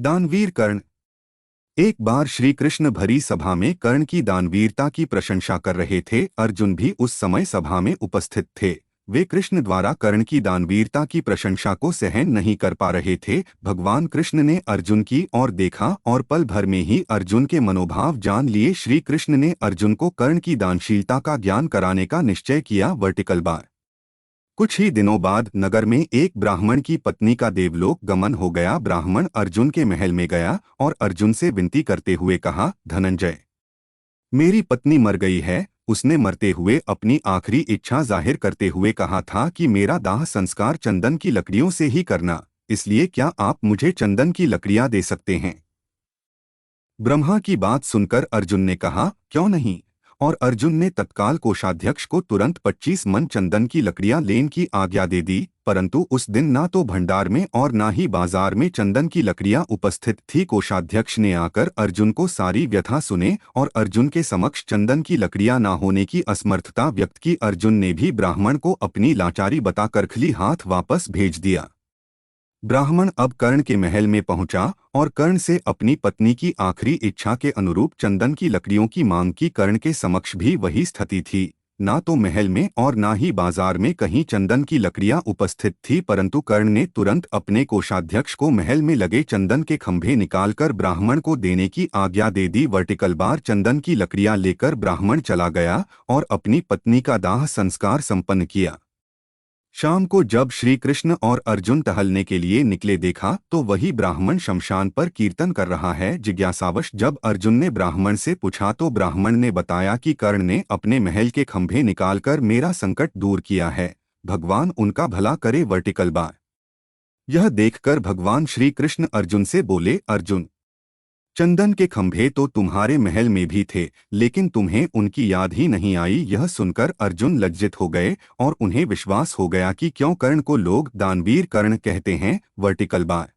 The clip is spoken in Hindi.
दानवीर कर्ण। एक बार श्री कृष्ण भरी सभा में कर्ण की दानवीरता की प्रशंसा कर रहे थे। अर्जुन भी उस समय सभा में उपस्थित थे। वे कृष्ण द्वारा कर्ण की दानवीरता की प्रशंसा को सहन नहीं कर पा रहे थे। भगवान कृष्ण ने अर्जुन की ओर देखा और पल भर में ही अर्जुन के मनोभाव जान लिए। श्री कृष्ण ने अर्जुन को कर्ण की दानशीलता का ज्ञान कराने का निश्चय किया। Vertical bar. कुछ ही दिनों बाद नगर में एक ब्राह्मण की पत्नी का देवलोक गमन हो गया। ब्राह्मण अर्जुन के महल में गया और अर्जुन से विनती करते हुए कहा, धनंजय, मेरी पत्नी मर गई है। उसने मरते हुए अपनी आखिरी इच्छा जाहिर करते हुए कहा था कि मेरा दाह संस्कार चंदन की लकड़ियों से ही करना, इसलिए क्या आप मुझे चंदन की लकड़ियां दे सकते हैं? ब्रह्मा की बात सुनकर अर्जुन ने कहा, क्यों नहीं। और अर्जुन ने तत्काल कोषाध्यक्ष को तुरंत 25 मन चंदन की लकड़ियां लेने की आज्ञा दे दी। परंतु उस दिन ना तो भंडार में और ना ही बाजार में चंदन की लकड़ियां उपस्थित थी। कोषाध्यक्ष ने आकर अर्जुन को सारी व्यथा सुने और अर्जुन के समक्ष चंदन की लकड़ियां ना होने की असमर्थता व्यक्त की। अर्जुन ने भी ब्राह्मण को अपनी लाचारी बताकर खाली हाथ वापस भेज दिया। ब्राह्मण अब कर्ण के महल में पहुंचा और कर्ण से अपनी पत्नी की आखिरी इच्छा के अनुरूप चंदन की लकड़ियों की मांग की। कर्ण के समक्ष भी वही स्थिति थी। ना तो महल में और ना ही बाजार में कहीं चंदन की लकड़ियां उपस्थित थी। परंतु कर्ण ने तुरंत अपने कोषाध्यक्ष को महल में लगे चंदन के खंभे निकालकर ब्राह्मण को देने की आज्ञा दे दी। Vertical bar. चंदन की लकड़ियां लेकर ब्राह्मण चला गया और अपनी पत्नी का दाह संस्कार संपन्न किया। शाम को जब श्री कृष्ण और अर्जुन टहलने के लिए निकले, देखा तो वही ब्राह्मण शमशान पर कीर्तन कर रहा है। जिज्ञासावश जब अर्जुन ने ब्राह्मण से पूछा तो ब्राह्मण ने बताया कि कर्ण ने अपने महल के खंभे निकालकर मेरा संकट दूर किया है। भगवान उनका भला करे। Vertical bar. यह देखकर भगवान श्री कृष्ण अर्जुन से बोले, अर्जुन, चंदन के खंभे तो तुम्हारे महल में भी थे, लेकिन तुम्हें उनकी याद ही नहीं आई। यह सुनकर अर्जुन लज्जित हो गए और उन्हें विश्वास हो गया कि क्यों कर्ण को लोग दानवीर कर्ण कहते हैं। Vertical bar.